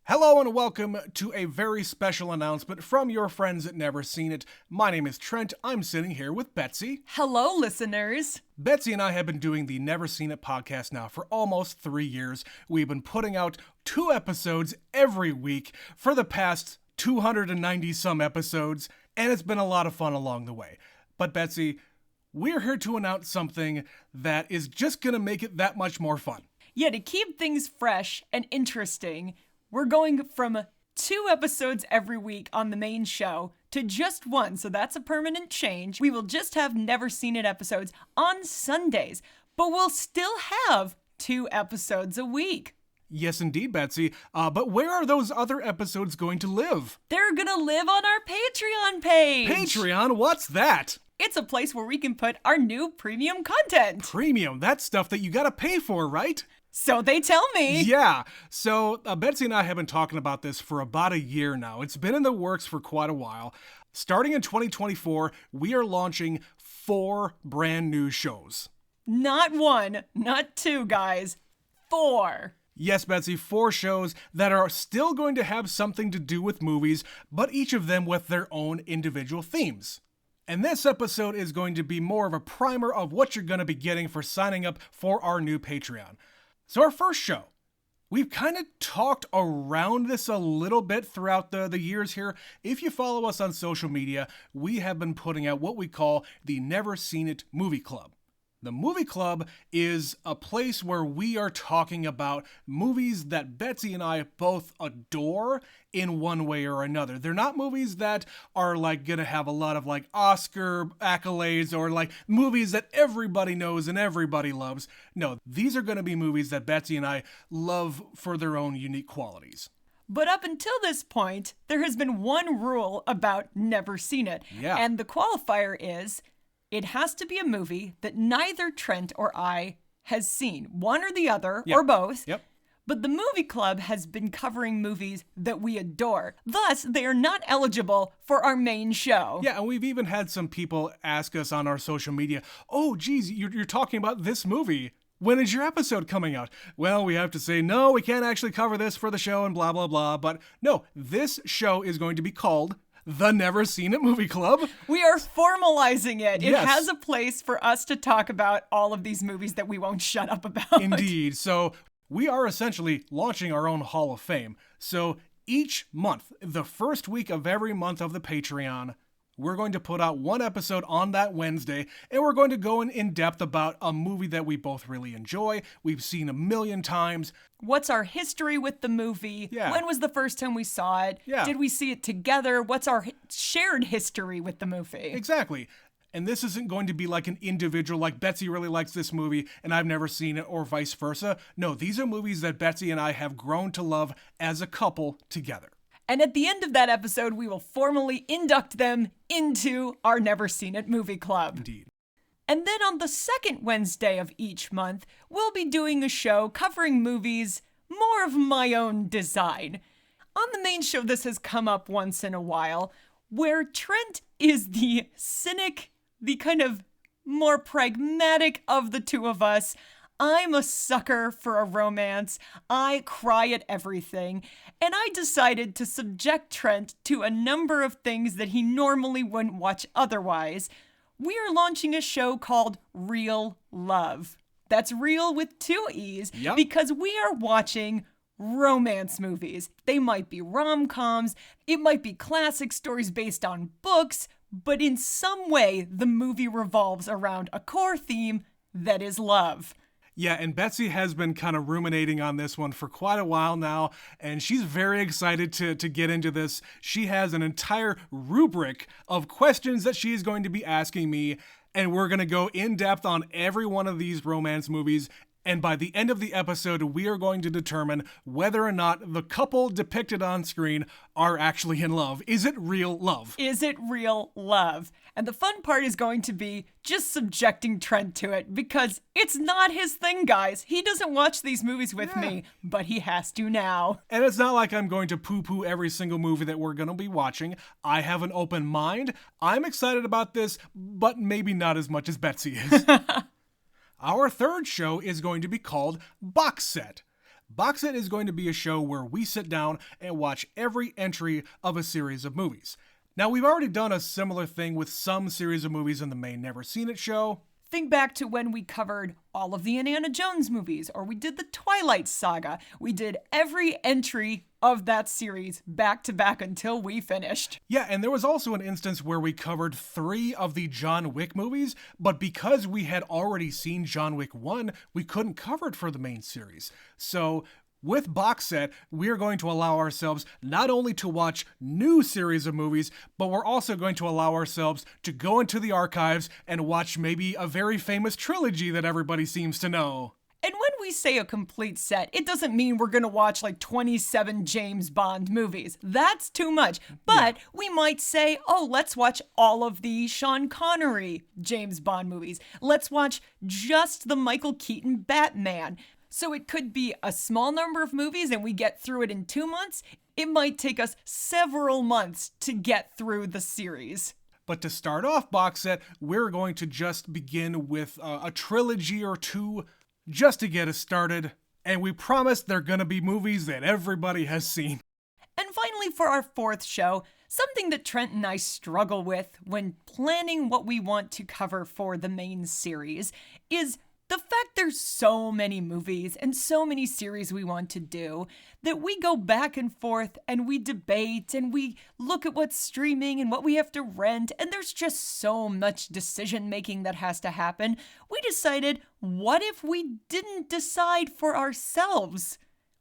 Hello and welcome to a very special announcement from your friends at Never Seen It. My name is Trent. I'm sitting here with Betsy. Hello, listeners. Betsy and I have been doing the Never Seen It podcast now for almost 3 years. We've been putting out 2 episodes every week for the past 290 some episodes, and it's been a lot of fun along the way. But Betsy, we're here to announce something that is just gonna make it that much more fun. Yeah, to keep things fresh and interesting, we're going from 2 episodes every week on the main show to just 1, so that's a permanent change. We will just have Never Seen It episodes on Sundays, but we'll still have 2 episodes a week. Yes, indeed, Betsy. But where are those other episodes going to live? They're gonna live on our Patreon page. Patreon? What's that? It's a place where we can put our new premium content. Premium? That's stuff that you gotta pay for, right? So they tell me. Yeah. So Betsy and I have been talking about this for about a year now. It's been in the works for quite a while. Starting in 2024, we are launching 4 brand new shows. Not 1, not 2, guys. 4. Yes, Betsy, 4 shows that are still going to have something to do with movies, but each of them with their own individual themes. And this episode is going to be more of a primer of what you're going to be getting for signing up for our new Patreon. So our first show, we've kind of talked around this a little bit throughout the years here. If you follow us on social media, we have been putting out what we call the Never Seen It Movie Club. The Movie Club is a place where we are talking about movies that Betsy and I both adore in one way or another. They're not movies that are like gonna have a lot of like Oscar accolades or like movies that everybody knows and everybody loves. No, these are gonna be movies that Betsy and I love for their own unique qualities. But up until this point, there has been one rule about Never Seen It. Yeah. And the qualifier is it has to be a movie that neither Trent or I has seen, one or the other, Yep. or both. Yep. But the Movie Club has been covering movies that we adore. Thus, they are not eligible for our main show. Yeah, and we've even had some people ask us on our social media, oh, geez, you're talking about this movie. When is your episode coming out? Well, we have to say, no, we can't actually cover this for the show and blah, blah, blah. But no, this show is going to be called The Never Seen It Movie Club. We are formalizing it. It Yes. has a place for us to talk about all of these movies that we won't shut up about. Indeed. So we are essentially launching our own Hall of Fame. So each month, the first week of every month of the Patreon, we're going to put out 1 episode on that Wednesday, and we're going to go in depth about a movie that we both really enjoy, we've seen a million times. What's our history with the movie? Yeah. When was the first time we saw it? Yeah. Did we see it together? What's our shared history with the movie? Exactly. And this isn't going to be like an individual, like Betsy really likes this movie and I've never seen it, or vice versa. No, these are movies that Betsy and I have grown to love as a couple together. And at the end of that episode, we will formally induct them into our Never Seen It Movie Club. Indeed. And then on the second Wednesday of each month, we'll be doing a show covering movies more of my own design. On the main show, this has come up once in a while, where Trent is the cynic, the kind of more pragmatic of the two of us. I'm a sucker for a romance. I cry at everything. And I decided to subject Trent to a number of things that he normally wouldn't watch otherwise. We are launching a show called Real Love. That's real with 2 E's, Yep. because we are watching romance movies. They might be rom-coms, it might be classic stories based on books, but in some way, the movie revolves around a core theme that is love. Yeah, and Betsy has been kind of ruminating on this one for quite a while now, and she's very excited to get into this. She has an entire rubric of questions that she is going to be asking me, and we're going to go in depth on every one of these romance movies. And by the end of the episode, we are going to determine whether or not the couple depicted on screen are actually in love. Is it real love? Is it real love? And the fun part is going to be just subjecting Trent to it, because it's not his thing, guys. He doesn't watch these movies with me, but he has to now. And it's not like I'm going to poo-poo every single movie that we're going to be watching. I have an open mind. I'm excited about this, but maybe not as much as Betsy is. Our third show is going to be called Box Set. Box Set is going to be a show where we sit down and watch every entry of a series of movies. Now, we've already done a similar thing with some series of movies in the main Never Seen It show. Think back to when we covered all of the Indiana Jones movies, or we did the Twilight Saga. We did every entry of that series back to back until we finished. Yeah, and there was also an instance where we covered 3 of the John Wick movies, but because we had already seen John Wick 1, we couldn't cover it for the main series. So with Box Set, we're going to allow ourselves not only to watch new series of movies, but we're also going to allow ourselves to go into the archives and watch maybe a very famous trilogy that everybody seems to know. And when we say a complete set, it doesn't mean we're going to watch like 27 James Bond movies. That's too much. But we might say, oh, let's watch all of the Sean Connery James Bond movies. Let's watch just the Michael Keaton Batman. So it could be a small number of movies and we get through it in 2 months. It might take us several months to get through the series. But to start off Box Set, we're going to just begin with a trilogy or 2 just to get us started. And we promise they're going to be movies that everybody has seen. And finally, for our 4th show, something that Trent and I struggle with when planning what we want to cover for the main series is the fact there's so many movies and so many series we want to do that we go back and forth and we debate and we look at what's streaming and what we have to rent, and there's just so much decision making that has to happen. We decided, what if we didn't decide for ourselves?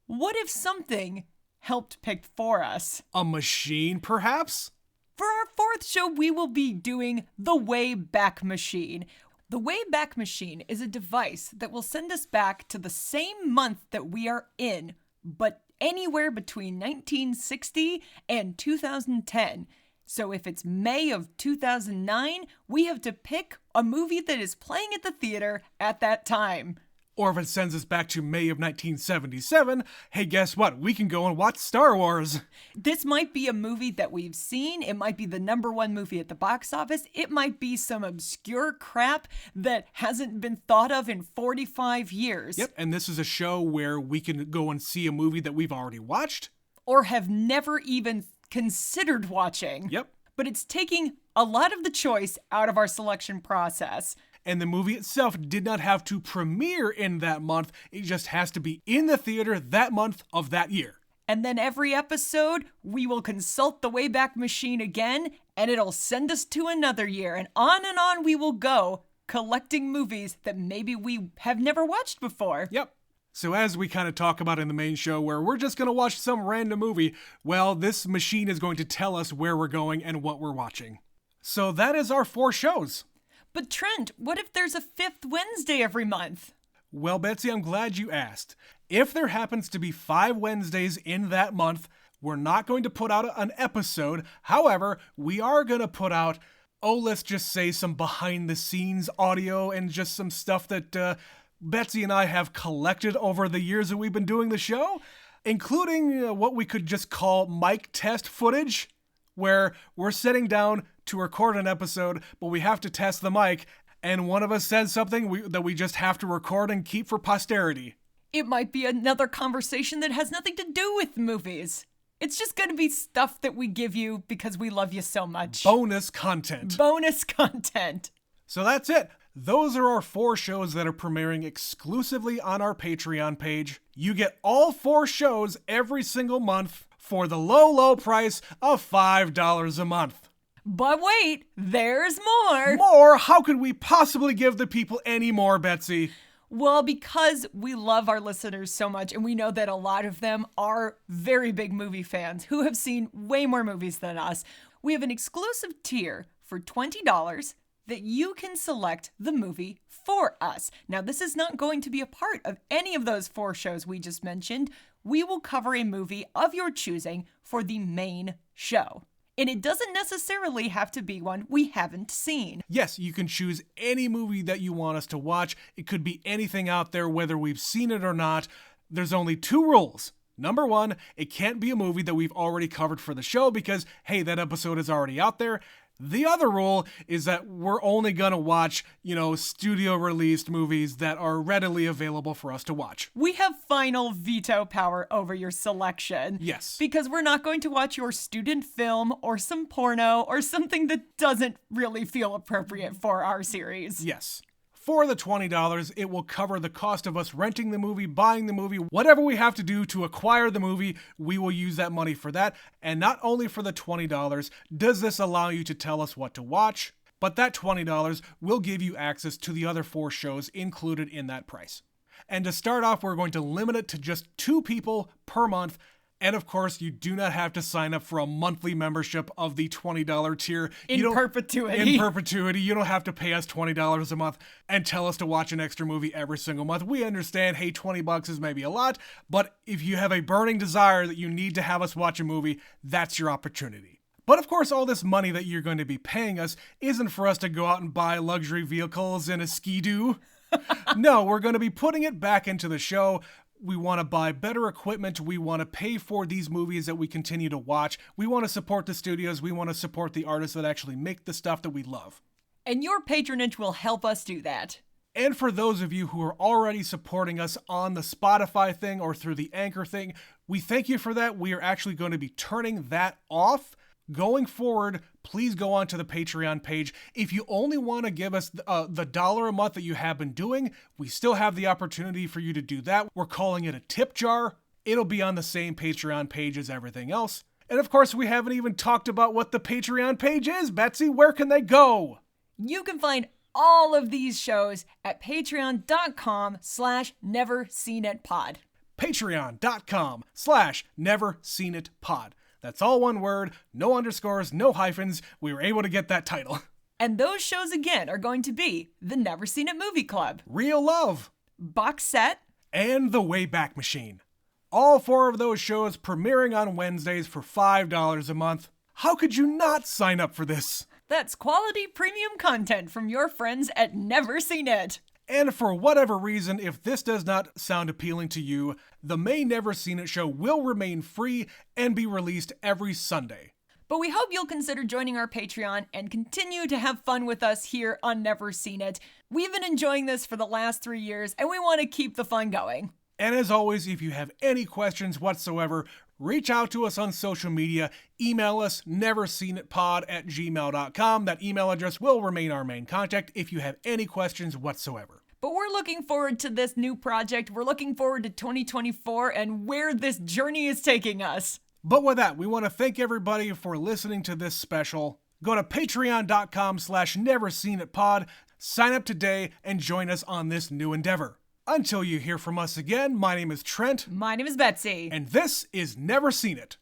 What if something helped pick for us? A machine, perhaps? For our 4th show, we will be doing the Wayback Machine. The Wayback Machine is a device that will send us back to the same month that we are in, but anywhere between 1960 and 2010. So if it's May of 2009, we have to pick a movie that is playing at the theater at that time. Or if it sends us back to May of 1977, hey, guess what? We can go and watch Star Wars. This might be a movie that we've seen. It might be the #1 movie at the box office. It might be some obscure crap that hasn't been thought of in 45 years. Yep, and this is a show where we can go and see a movie that we've already watched. Or have never even considered watching. Yep. But it's taking a lot of the choice out of our selection process. And the movie itself did not have to premiere in that month. It just has to be in the theater that month of that year. And then every episode, we will consult the Wayback Machine again, and it'll send us to another year. And on we will go, collecting movies that maybe we have never watched before. Yep. So as we kind of talk about in the main show, where we're just going to watch some random movie, well, this machine is going to tell us where we're going and what we're watching. So that is our 4 shows. But Trent, what if there's a 5th Wednesday every month? Well, Betsy, I'm glad you asked. If there happens to be 5 Wednesdays in that month, we're not going to put out an episode. However, we are going to put out, let's just say some behind-the-scenes audio and just some stuff that Betsy and I have collected over the years that we've been doing the show, including what we could just call mic test footage, where we're sitting down to record an episode, but we have to test the mic, and one of us says something that we just have to record and keep for posterity. It might be another conversation that has nothing to do with movies. It's just going to be stuff that we give you because we love you so much. Bonus content. Bonus content. So that's it. Those are our 4 shows that are premiering exclusively on our Patreon page. You get all 4 shows every single month for the low price of $5 a month. But wait, there's more. More? How could we possibly give the people any more, Betsy? Well, because we love our listeners so much, and we know that a lot of them are very big movie fans who have seen way more movies than us, we have an exclusive tier for $20 that you can select the movie for us. Now, this is not going to be a part of any of those 4 shows we just mentioned. We will cover a movie of your choosing for the main show. And it doesn't necessarily have to be one we haven't seen. Yes, you can choose any movie that you want us to watch. It could be anything out there, whether we've seen it or not. There's only 2 rules. Number 1, it can't be a movie that we've already covered for the show because, hey, that episode is already out there. The other rule is that we're only gonna watch, studio released movies that are readily available for us to watch. We have final veto power over your selection. Yes. Because we're not going to watch your student film or some porno or something that doesn't really feel appropriate for our series. Yes. For the $20, it will cover the cost of us renting the movie, buying the movie, whatever we have to do to acquire the movie, we will use that money for that. And not only for the $20 does this allow you to tell us what to watch, but that $20 will give you access to the other 4 shows included in that price. And to start off, we're going to limit it to just 2 people per month. And of course, you do not have to sign up for a monthly membership of the $20 tier. In perpetuity. In perpetuity. You don't have to pay us $20 a month and tell us to watch an extra movie every single month. We understand, hey, $20 is maybe a lot, but if you have a burning desire that you need to have us watch a movie, that's your opportunity. But of course, all this money that you're going to be paying us isn't for us to go out and buy luxury vehicles and a ski-doo. No, we're going to be putting it back into the show. We want to buy better equipment. We want to pay for these movies that we continue to watch. We want to support the studios. We want to support the artists that actually make the stuff that we love. And your patronage will help us do that. And for those of you who are already supporting us on the Spotify thing or through the Anchor thing, we thank you for that. We are actually going to be turning that off. Going forward, please go on to the Patreon page. If you only want to give us the $1 a month that you have been doing, we still have the opportunity for you to do that. We're calling it a tip jar. It'll be on the same Patreon page as everything else. And of course, we haven't even talked about what the Patreon page is. Betsy, where can they go? You can find all of these shows at patreon.com/neverseenitpod. Patreon.com/neverseenitpod. That's all one word, no underscores, no hyphens. We were able to get that title. And those shows again are going to be The Never Seen It Movie Club, Real Love, Box Set, and The Wayback Machine. All 4 of those shows premiering on Wednesdays for $5 a month. How could you not sign up for this? That's quality premium content from your friends at Never Seen It. And for whatever reason, if this does not sound appealing to you, the May Never Seen It show will remain free and be released every Sunday. But we hope you'll consider joining our Patreon and continue to have fun with us here on Never Seen It. We've been enjoying this for the last 3 years, and we want to keep the fun going. And as always, if you have any questions whatsoever, reach out to us on social media. Email us, neverseenitpod@gmail.com. That email address will remain our main contact if you have any questions whatsoever. But we're looking forward to this new project. We're looking forward to 2024 and where this journey is taking us. But with that, we want to thank everybody for listening to this special. Go to patreon.com/neverseenitpod, sign up today, and join us on this new endeavor. Until you hear from us again, my name is Trent. My name is Betsy. And this is Never Seen It.